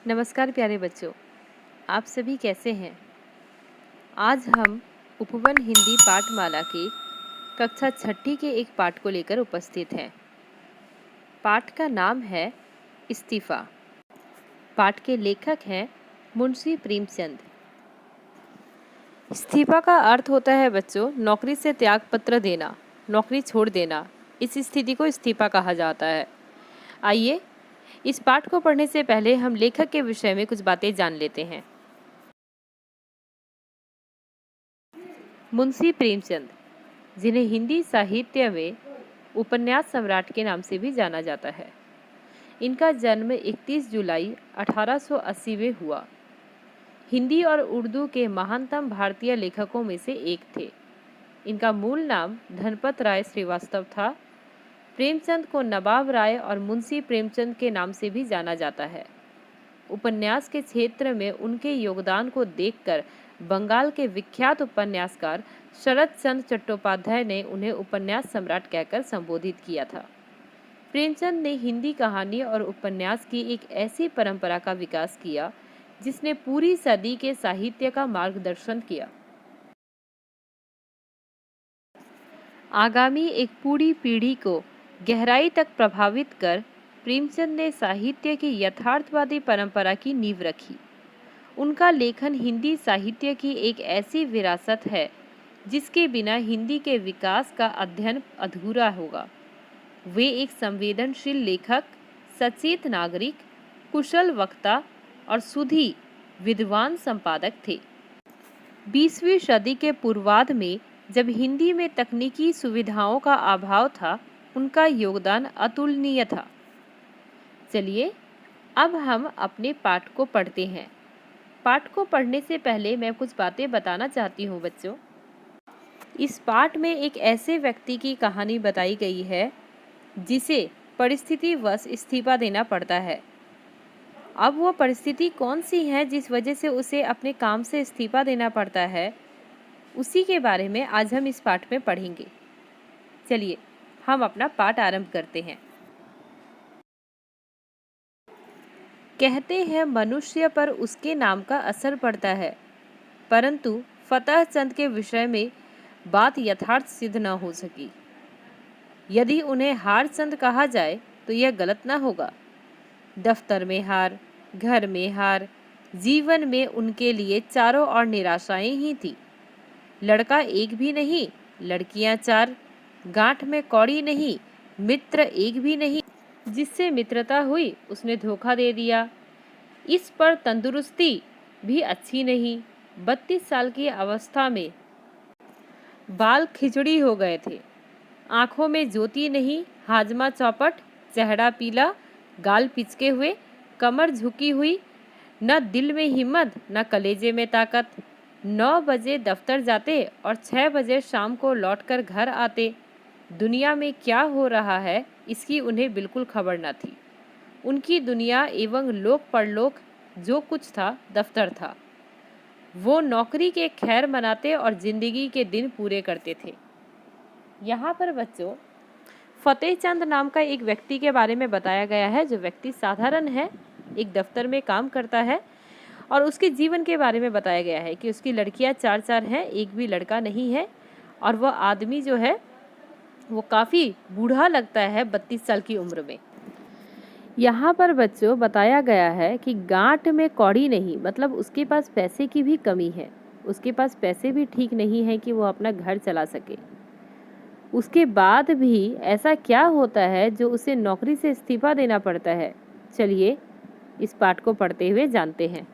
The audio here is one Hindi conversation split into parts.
नमस्कार प्यारे बच्चों, आप सभी कैसे हैं? आज हम उपवन हिंदी पाठमाला के कक्षा छठी के एक पाठ को लेकर उपस्थित हैं। पाठ का नाम है इस्तीफा। पाठ के लेखक हैं मुंशी प्रेमचंद। इस्तीफा का अर्थ होता है बच्चों नौकरी से त्यागपत्र देना, नौकरी छोड़ देना। इस स्थिति को इस्तीफा कहा जाता है। आइए इस पाठ को पढ़ने से पहले हम लेखक के विषय में कुछ बातें जान लेते हैं। मुंशी प्रेमचंद, जिन्हें हिंदी साहित्य में उपन्यास सम्राट के नाम से भी जाना जाता है। इनका जन्म 31 जुलाई 1880 में हुआ। हिंदी और उर्दू के महानतम भारतीय लेखकों में से एक थे। इनका मूल नाम धनपत राय श्रीवास्तव था। प्रेमचंद को नवाब राय और मुंशी प्रेमचंद के नाम से भी जाना जाता है। उपन्यास के क्षेत्र में उनके योगदान को देखकर बंगाल के विख्यात उपन्यासकार शरद चंद्र चट्टोपाध्याय ने उन्हें उपन्यास सम्राट कहकर संबोधित किया था। प्रेमचंद ने हिंदी कहानी और उपन्यास की एक ऐसी परंपरा का विकास किया जिसने पूरी सदी के साहित्य का मार्गदर्शन किया। आगामी एक पूरी पीढ़ी को गहराई तक प्रभावित कर प्रेमचंद ने साहित्य की यथार्थवादी परंपरा की नींव रखी। उनका लेखन हिंदी साहित्य की एक ऐसी विरासत है जिसके बिना हिंदी के विकास का अध्ययन अधूरा होगा। वे एक संवेदनशील लेखक, सचेत नागरिक, कुशल वक्ता और सुधी विद्वान संपादक थे। 20वीं सदी के पूर्वार्ध में जब हिंदी में तकनीकी सुविधाओं का अभाव था, उनका योगदान अतुलनीय था। चलिए अब हम अपने पाठ को पढ़ते हैं। पाठ को पढ़ने से पहले मैं कुछ बातें बताना चाहती हूँ बच्चों। इस पाठ में एक ऐसे व्यक्ति की कहानी बताई गई है जिसे परिस्थितिवश इस्तीफा देना पड़ता है। अब वो परिस्थिति कौन सी है जिस वजह से उसे अपने काम से इस्तीफा देना पड़ता है, उसी के बारे में आज हम इस पाठ में पढ़ेंगे। चलिए हम अपना पाठ आरंभ करते हैं। कहते हैं मनुष्य पर उसके नाम का असर पड़ता है, परंतु फतेह चंद के विषय में बात यथार्थ सिद्ध न हो सकी। यदि उन्हें हार चंद कहा जाए तो यह गलत न होगा। दफ्तर में हार, घर में हार, जीवन में उनके लिए चारों ओर निराशाएं ही थी। लड़का एक भी नहीं, लड़कियां 4, गांठ में कौड़ी नहीं, मित्र एक भी नहीं। जिससे मित्रता हुई उसने धोखा दे दिया। इस पर तंदुरुस्ती भी अच्छी नहीं। 32 साल की अवस्था में बाल खिचड़ी हो गए थे। आंखों में ज्योति नहीं, हाजमा चौपट, चेहरा पीला, गाल पिचके हुए, कमर झुकी हुई, न दिल में हिम्मत न कलेजे में ताकत। 9 बजे दफ्तर जाते और 6 बजे शाम को लौटकर घर आते। दुनिया में क्या हो रहा है इसकी उन्हें बिल्कुल खबर न थी। उनकी दुनिया एवं लोक परलोक जो कुछ था दफ्तर था। वो नौकरी के खैर मनाते और जिंदगी के दिन पूरे करते थे। यहाँ पर बच्चों फतेह चंद नाम का एक व्यक्ति के बारे में बताया गया है, जो व्यक्ति साधारण है, एक दफ्तर में काम करता है, और उसके जीवन के बारे में बताया गया है कि उसकी लड़कियां 4 हैं, एक भी लड़का नहीं है, और वह आदमी जो है वो काफ़ी बूढ़ा लगता है 32 साल की उम्र में। यहाँ पर बच्चों बताया गया है कि गांठ में कौड़ी नहीं, मतलब उसके पास पैसे की भी कमी है। उसके पास पैसे भी ठीक नहीं है कि वो अपना घर चला सके। उसके बाद भी ऐसा क्या होता है जो उसे नौकरी से इस्तीफा देना पड़ता है? चलिए इस पाठ को पढ़ते हुए जानते हैं।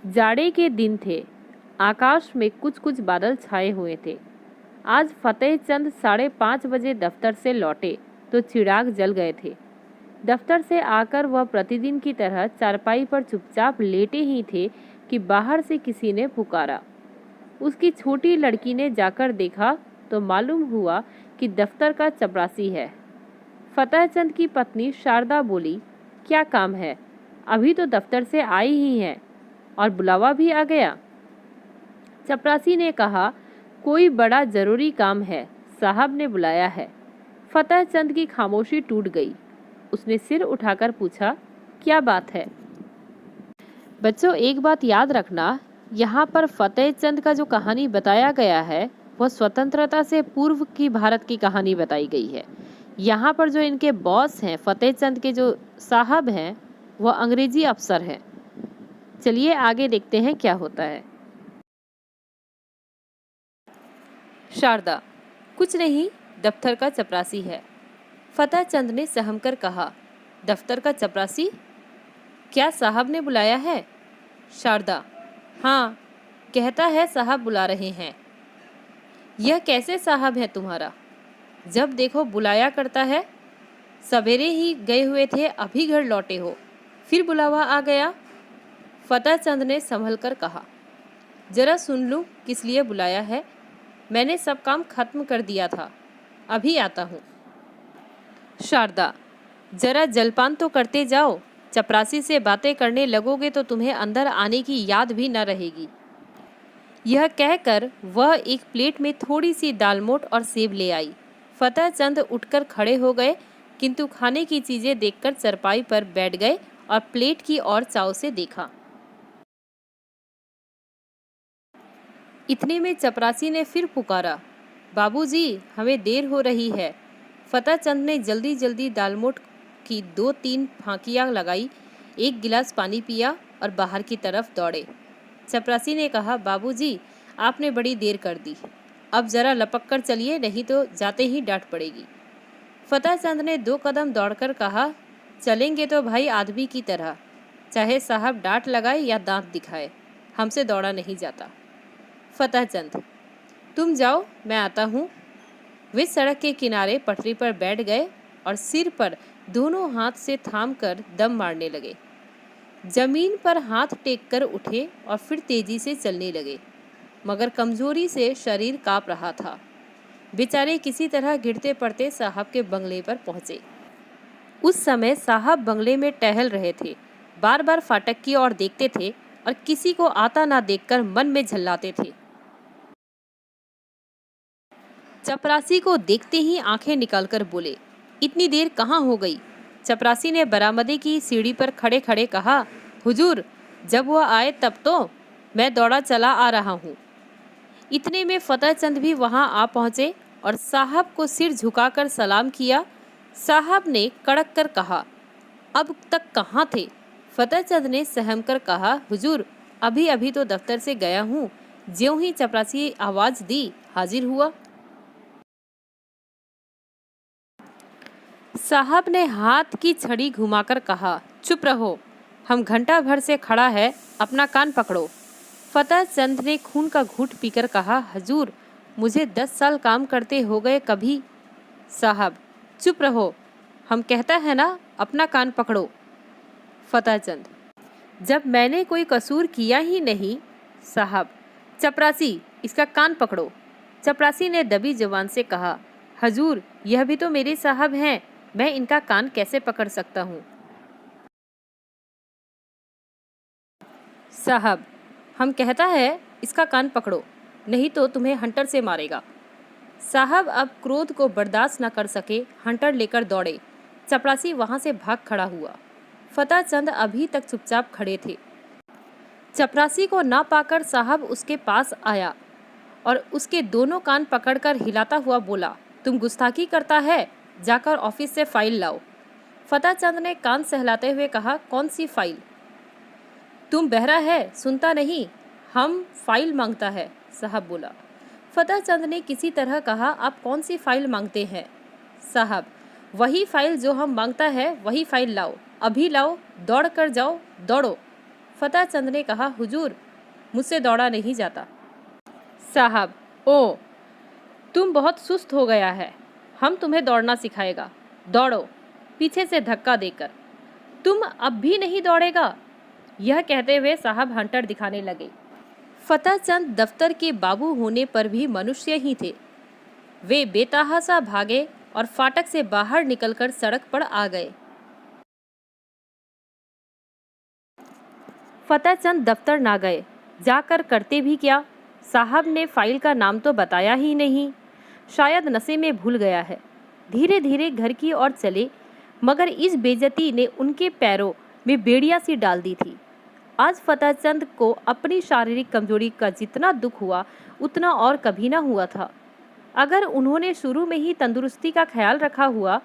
जाड़े के दिन थे। आकाश में कुछ कुछ बादल छाए हुए थे। आज फतेह चंद 5:30 बजे दफ्तर से लौटे तो चिराग जल गए थे। दफ्तर से आकर वह प्रतिदिन की तरह चारपाई पर चुपचाप लेटे ही थे कि बाहर से किसी ने पुकारा। उसकी छोटी लड़की ने जाकर देखा तो मालूम हुआ कि दफ्तर का चपरासी है। फतेह चंद की पत्नी शारदा बोली, क्या काम है? अभी तो दफ्तर से आई ही हैं और बुलावा भी आ गया। चपरासी ने कहा, कोई बड़ा जरूरी काम है, साहब ने बुलाया है। फतेह चंद की खामोशी टूट गई। उसने सिर उठाकर पूछा, क्या बात है? बच्चों, एक बात याद रखना, यहाँ पर फतेह चंद का जो कहानी बताया गया है वह स्वतंत्रता से पूर्व की भारत की कहानी बताई गई है। यहाँ पर जो इनके बॉस हैं, फतेह चंद के जो साहब हैं, वह अंग्रेजी अफसर हैं। चलिए आगे देखते हैं क्या होता है। शारदा, कुछ नहीं, दफ्तर का चपरासी है। फतेह चंद ने सहमकर कहा, दफ्तर का चपरासी? क्या साहब ने बुलाया है? शारदा, हाँ, कहता है साहब बुला रहे हैं। यह कैसे साहब है तुम्हारा? जब देखो बुलाया करता है। सवेरे ही गए हुए थे, अभी घर लौटे हो, फिर बुलावा आ गया। फतेह चंद ने संभल कर कहा, जरा सुन लूं किस लिए बुलाया है। मैंने सब काम खत्म कर दिया था, अभी आता हूँ। शारदा, जरा जलपान तो करते जाओ, चपरासी से बातें करने लगोगे तो तुम्हें अंदर आने की याद भी न रहेगी। यह कहकर वह एक प्लेट में थोड़ी सी दालमोट और सेब ले आई। फतेह चंद उठकर खड़े हो गए, किंतु खाने की चीजें देखकर चरपाई पर बैठ गए और प्लेट की ओर चाव से देखा। इतने में चपरासी ने फिर पुकारा, बाबूजी, हमें देर हो रही है। फतेह चंद ने जल्दी जल्दी दालमोट की 2-3 फांकियां लगाई, एक गिलास पानी पिया और बाहर की तरफ दौड़े। चपरासी ने कहा, बाबूजी, आपने बड़ी देर कर दी, अब जरा लपक कर चलिए, नहीं तो जाते ही डांट पड़ेगी। फतेह चंद ने 2 कदम दौड़कर कहा, चलेंगे तो भाई आदमी की तरह, चाहे साहब डांट लगाए या दांत दिखाए, हमसे दौड़ा नहीं जाता। फतेह चंद, तुम जाओ, मैं आता हूँ। वे सड़क के किनारे पटरी पर बैठ गए और सिर पर दोनों हाथ से थाम कर दम मारने लगे। जमीन पर हाथ टेक कर उठे और फिर तेजी से चलने लगे, मगर कमजोरी से शरीर कांप रहा था। बेचारे किसी तरह गिरते पड़ते साहब के बंगले पर पहुंचे। उस समय साहब बंगले में टहल रहे थे, बार बार फाटक की ओर देखते थे और किसी को आता ना देखकर मन में झल्लाते थे। चपरासी को देखते ही आंखें निकालकर बोले, इतनी देर कहाँ हो गई? चपरासी ने बरामदे की सीढ़ी पर खड़े खड़े कहा, हुजूर, जब वह आए तब तो मैं दौड़ा चला आ रहा हूँ। इतने में फतेह चंद भी वहां आ पहुंचे और साहब को सिर झुकाकर सलाम किया। साहब ने कड़क कर कहा, अब तक कहाँ थे? फतेह चंद ने सहम कर कहा, हुजूर, अभी अभी तो दफ्तर से गया हूँ। ज्यों ही चपरासी आवाज दी, हाजिर हुआ। साहब ने हाथ की छड़ी घुमाकर कहा, चुप रहो, हम घंटा भर से खड़ा है, अपना कान पकड़ो। फतेह चंद ने खून का घूंट पीकर कहा, हजूर, मुझे 10 साल काम करते हो गए कभी। साहब, चुप रहो, हम कहता है ना, अपना कान पकड़ो। फतेह चंद, जब मैंने कोई कसूर किया ही नहीं। साहब, चपरासी, इसका कान पकड़ो। चपरासी ने दबी जुबान से कहा, हजूर, यह भी तो मेरे साहब हैं, मैं इनका कान कैसे पकड़ सकता हूँ? साहब, हम कहता है इसका कान पकड़ो, नहीं तो तुम्हें हंटर से मारेगा। साहब अब क्रोध को बर्दाश्त न कर सके, हंटर लेकर दौड़े। चपरासी वहां से भाग खड़ा हुआ। फतेह चंद अभी तक चुपचाप खड़े थे। चपरासी को ना पाकर साहब उसके पास आया और उसके दोनों कान पकड़कर हिलाता हुआ बोला, तुम गुस्ताखी करता है, जाकर ऑफिस से फाइल लाओ। फतेह चंद ने कान सहलाते हुए कहा, कौन सी फाइल? तुम बहरा है, सुनता नहीं? हम फाइल मांगता है, साहब बोला। फतेह चंद ने किसी तरह कहा, आप कौन सी फाइल मांगते हैं? साहब, वही फाइल जो हम मांगता है, वही फाइल लाओ, अभी लाओ, दौड़ कर जाओ, दौड़ो। फतेह चंद ने कहा, हुजूर, मुझसे दौड़ा नहीं जाता। साहब, ओ, तुम बहुत सुस्त हो गया है, हम तुम्हें दौड़ना सिखाएगा, दौड़ो। पीछे से धक्का देकर। तुम अब भी नहीं दौड़ेगा? यह कहते हुए साहब हंटर दिखाने लगे। फतेह चंद दफ्तर के बाबू होने पर भी मनुष्य ही थे। वे बेतहाशा भागे और फाटक से बाहर निकलकर सड़क पर आ गए। फतेह चंद दफ्तर ना गए, जाकर करते भी क्या? साहब ने फाइल का नाम तो बताया ही नहीं, शायद नशे में भूल गया है। धीरे धीरे घर की ओर चले। मगर इस बेइज्जती ने उनके पैरों में बेड़ियां सी डाल दी थी। आज फतेहचंद को अपनी शारीरिक कमजोरी का जितना दुख हुआ उतना और कभी ना हुआ था। अगर उन्होंने शुरू में ही तंदुरुस्ती का ख्याल रखा हुआ,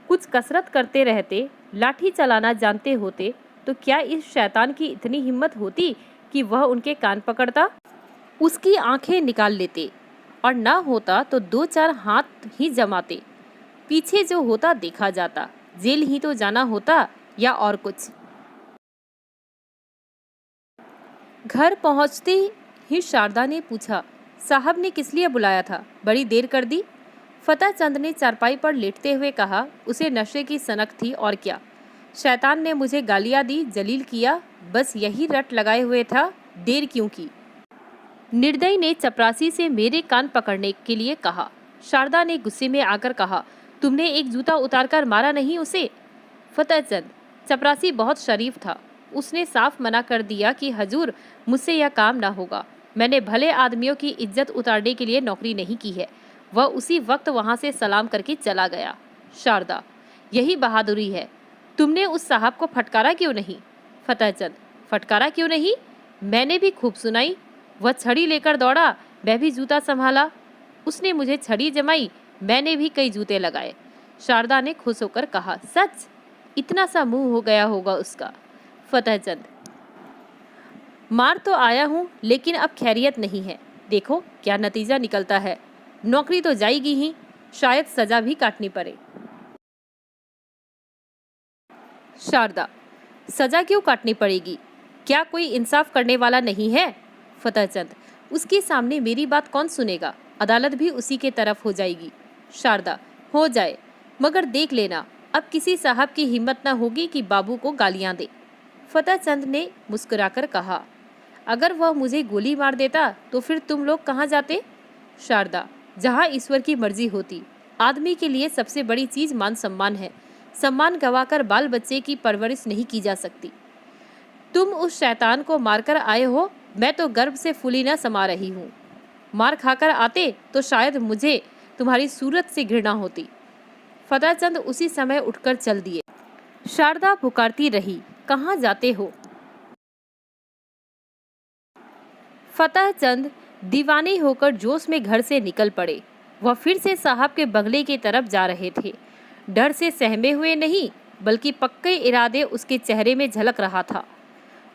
कुछ कसरत करते रहते, लाठी चलाना जानते होते, तो क्या इस शैतान की इतनी हिम्मत होती कि वह उनके कान पकड़ता, उसकी आंखें निकाल लेते, और ना होता तो दो चार हाथ ही जमाते। पीछे जो होता देखा जाता, जेल ही तो जाना होता या और कुछ। घर पहुंचते ही शारदा ने पूछा, साहब ने किस लिए बुलाया था, बड़ी देर कर दी। फतेहचंद ने चारपाई पर लेटते हुए कहा, उसे नशे की सनक थी और क्या। शैतान ने मुझे गालियां दी, जलील किया, बस यही रट लगाए हुए था, देर क्यों की। निर्दयी ने चपरासी से मेरे कान पकड़ने के लिए कहा। शारदा ने गुस्से में आकर कहा, तुमने एक जूता उतारकर मारा नहीं उसे। फतेहचंद, चपरासी बहुत शरीफ था, उसने साफ मना कर दिया कि हजूर, मुझसे यह काम ना होगा, मैंने भले आदमियों की इज्जत उतारने के लिए नौकरी नहीं की है। वह उसी वक्त वहां से सलाम करके चला गया। शारदा, यही बहादुरी है, तुमने उस साहब को फटकारा क्यों नहीं। फतेहचंद, फटकारा क्यों नहीं, मैंने भी खूब सुनाई। वह छड़ी लेकर दौड़ा, मैं भी जूता संभाला, उसने मुझे छड़ी जमाई, मैंने भी कई जूते लगाए। शारदा ने खुश होकर कहा, सच, इतना सा मुंह हो गया होगा उसका। फतेहचंद, मार तो आया हूँ, लेकिन अब खैरियत नहीं है, देखो क्या नतीजा निकलता है। नौकरी तो जाएगी ही, शायद सजा भी काटनी पड़े। शारदा, सजा क्यों काटनी पड़ेगी, क्या कोई इंसाफ करने वाला नहीं है। फतेहचंद, उसके सामने मेरी बात कौन सुनेगा, अदालत भी उसी के तरफ हो जाएगी। शारदा, हो जाए, मगर देख लेना, अब किसी साहब की हिम्मत न होगी कि बाबू को गालियां दे। फतेहचंद ने मुस्कुराकर कहा, अगर वह मुझे गोली मार देता तो फिर तुम लोग कहाँ जाते। शारदा, जहाँ ईश्वर की मर्जी होती। आदमी के लिए सबसे बड़ी चीज मान सम्मान है, सम्मान गवाकर बाल बच्चे की परवरिश नहीं की जा सकती। तुम उस शैतान को मारकर आए हो, मैं तो गर्व से फूली न समा रही हूँ। मार खाकर आते तो शायद मुझे तुम्हारी सूरत से घृणा होती। फतेहचंद उसी समय उठकर चल दिए। शारदा पुकारती रही, कहाँ जाते हो। फतेहचंद दीवाने होकर जोश में घर से निकल पड़े। वह फिर से साहब के बंगले की तरफ जा रहे थे। डर से सहमे हुए नहीं, बल्कि पक्के इरादे उसके चेहरे में झलक रहा था।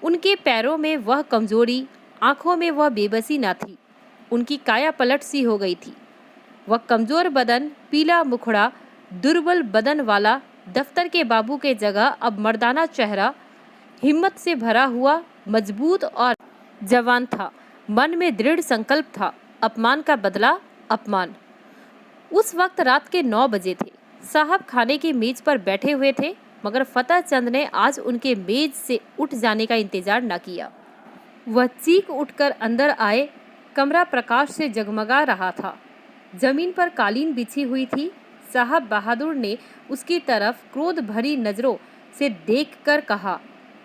उनके पैरों में वह कमजोरी, आंखों में वह बेबसी न थी, उनकी काया पलट सी हो गई थी। वह कमजोर बदन, पीला मुखड़ा, दुर्बल बदन वाला दफ्तर के बाबू के जगह अब मर्दाना चेहरा, हिम्मत से भरा हुआ, मजबूत और जवान था। मन में दृढ़ संकल्प था, अपमान का बदला अपमान। उस वक्त रात के 9 बजे थे। साहब खाने की मेज पर बैठे हुए थे, मगर फतेहचंद ने आज उनके मेज से उठ जाने का इंतजार न किया। वह चीख उठकर अंदर आए। कमरा प्रकाश से जगमगा रहा था। जमीन पर कालीन बिछी हुई थी। साहब बहादुर ने उसकी तरफ क्रोध भरी नजरों से देखकर कहा,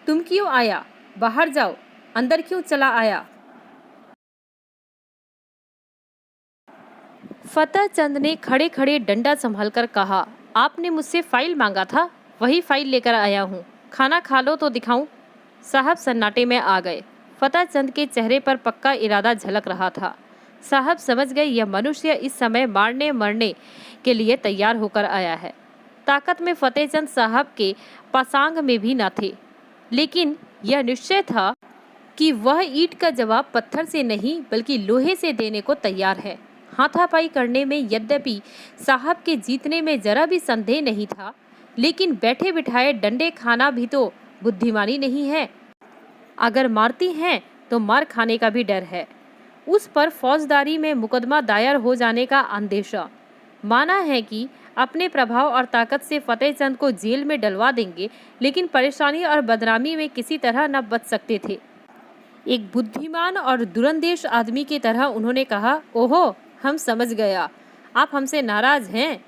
तुम क्यों आया, बाहर जाओ, अंदर क्यों चला आया। फतेहचंद ने खड़े खड़े डंडा संभालकर कहा, आपने मुझसे फाइल मांगा था, वही फाइल लेकर आया हूँ, खाना खा लो तो दिखाऊं। साहब सन्नाटे में आ गए। फतेहचंद के चेहरे पर पक्का इरादा झलक रहा था। साहब समझ गए यह मनुष्य इस समय मारने मरने के लिए तैयार होकर आया है। ताकत में फतेहचंद साहब के पासांग में भी न थे, लेकिन यह निश्चय था कि वह ईंट का जवाब पत्थर से नहीं बल्कि लोहे से देने को तैयार है। हाथापाई करने में यद्यपि साहब के जीतने में जरा भी संदेह नहीं था, लेकिन बैठे बिठाए डंडे खाना भी तो बुद्धिमानी नहीं है। अगर मारती हैं तो मार खाने का भी डर है। उस पर फौजदारी में मुकदमा दायर हो जाने का अंदेशा। माना है कि अपने प्रभाव और ताकत से फतेहचंद को जेल में डलवा देंगे, लेकिन परेशानी और बदनामी में किसी तरह न बच सकते थे। एक बुद्धिमान और दुरंदेश आदमी की तरह उन्होंने कहा, ओहो, हम समझ गया, आप हमसे नाराज हैं।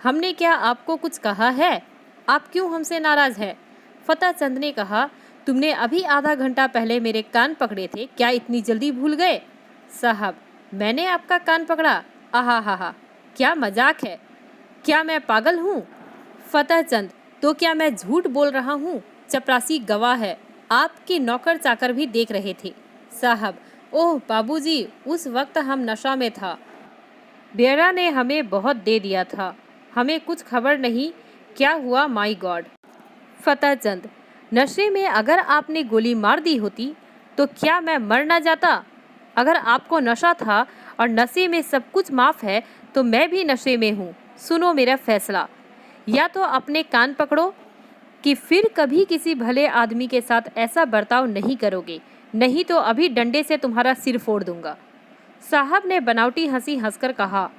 हमने क्या आपको कुछ कहा है, आप क्यों हमसे नाराज हैं। फतेहचंद ने कहा, तुमने अभी आधा घंटा पहले मेरे कान पकड़े थे, क्या इतनी जल्दी भूल गए। साहब, मैंने आपका कान पकड़ा, आहा हा हा, क्या मजाक है, क्या मैं पागल हूँ। फतेहचंद, तो क्या मैं झूठ बोल रहा हूँ? चपरासी गवाह है, आपके नौकर चाकर भी देख रहे थे। साहब, ओह बाबूजी, उस वक्त हम नशा में था। बेरा ने हमें बहुत दे दिया था, हमें कुछ खबर नहीं क्या हुआ। My God. फतेहचंद, नशे में अगर आपने गोली मार दी होती तो क्या मैं मर ना जाता? अगर आपको नशा था और नशे में सब कुछ माफ है तो मैं भी नशे में हूँ। सुनो मेरा फैसला, या तो अपने कान पकड़ो कि फिर कभी किसी भले आदमी के साथ ऐसा बर्ताव नहीं करोगे, नहीं तो अभी डंडे से तुम्हारा सिर फोड़ दूंगा। साहब ने बनावटी हंसी हंसकर कहा,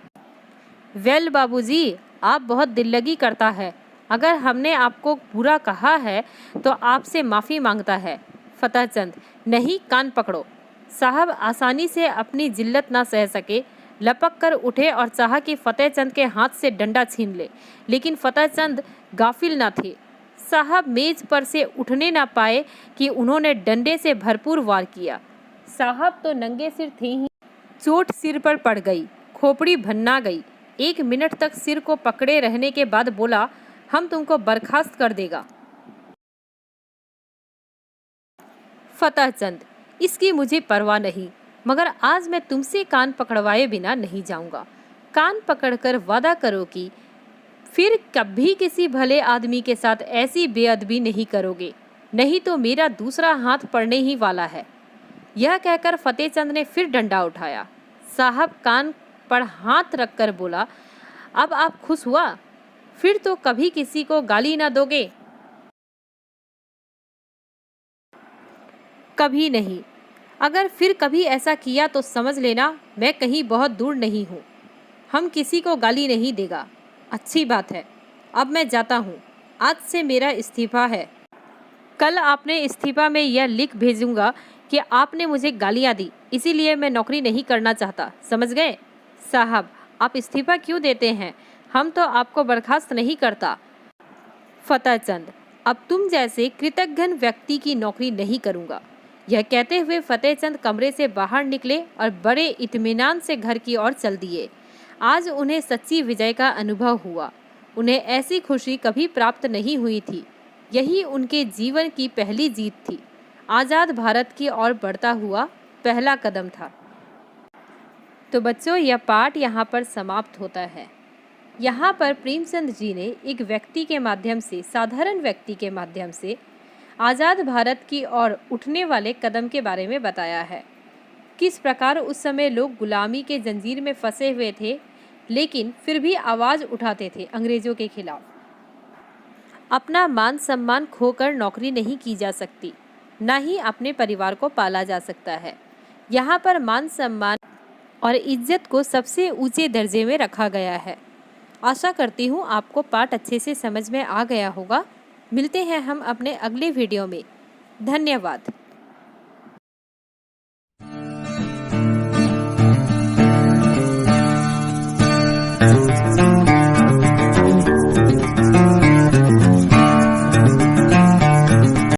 वेल बाबूजी, आप बहुत दिल्लगी करता है। अगर हमने आपको बुरा कहा है तो आपसे माफ़ी मांगता है। फतेहचंद, नहीं, कान पकड़ो। साहब आसानी से अपनी जिल्लत ना सह सके, लपक कर उठे और चाहा कि फतेहचंद के हाथ से डंडा छीन ले, लेकिन फतेहचंद गाफिल ना थे। साहब मेज पर से उठने ना पाए कि उन्होंने डंडे से भरपूर वार किया। साहब तो नंगे सिर थे ही, चोट सिर पर पड़ गई, खोपड़ी भन्ना गई। 1 मिनट तक सिर को पकड़े रहने के बाद बोला, हम तुमको बर्खास्त कर देगा। फतेहचंद, इसकी मुझे परवाह नहीं, मगर आज मैं तुमसे कान पकड़वाए बिना नहीं जाऊंगा। कान पकड़कर वादा करो कि फिर कभी किसी भले आदमी के साथ ऐसी बेअदबी नहीं करोगे, नहीं तो मेरा दूसरा हाथ पड़ने ही वाला है। यह कहकर फतेहचंद ने फिर डंडा उठाया। साहब कान पर हाथ रखकर बोला, अब आप खुश हुआ? फिर तो कभी किसी को गाली ना दोगे? कभी नहीं। अगर फिर कभी ऐसा किया तो समझ लेना मैं कहीं बहुत दूर नहीं हूँ। हम किसी को गाली नहीं देगा। अच्छी बात है, अब मैं जाता हूँ। आज से मेरा इस्तीफा है। कल आपने इस्तीफा में यह लिख भेजूंगा कि आपने मुझे गालियाँ दी, इसीलिए मैं नौकरी नहीं करना चाहता, समझ गए? साहब, आप इस्तीफा क्यों देते हैं? हम तो आपको बर्खास्त नहीं करता। फतेहचंद, अब तुम जैसे कृतघ्न व्यक्ति की नौकरी नहीं करूँगा। यह कहते हुए फतेहचंद कमरे से बाहर निकले और बड़े इत्मीनान से घर की ओर चल दिए। आज उन्हें सच्ची विजय का अनुभव हुआ। उन्हें ऐसी खुशी कभी प्राप्त नहीं हुई थी। यही उनके जीवन की पहली जीत थी। आज़ाद भारत की ओर बढ़ता हुआ पहला कदम था। तो बच्चों, यह पाठ यहाँ पर समाप्त होता है। यहाँ पर प्रेमचंद जी ने एक व्यक्ति के माध्यम से, साधारण व्यक्ति के माध्यम से आज़ाद भारत की ओर उठने वाले कदम के बारे में बताया है। किस प्रकार उस समय लोग गुलामी के जंजीर में फंसे हुए थे, लेकिन फिर भी आवाज़ उठाते थे अंग्रेज़ों के खिलाफ। अपना मान सम्मान खोकर नौकरी नहीं की जा सकती, न ही अपने परिवार को पाला जा सकता है। यहाँ पर मान सम्मान और इज्जत को सबसे ऊंचे दर्जे में रखा गया है। आशा करती हूँ आपको पाठ अच्छे से समझ में आ गया होगा। मिलते हैं हम अपने अगले वीडियो में। धन्यवाद।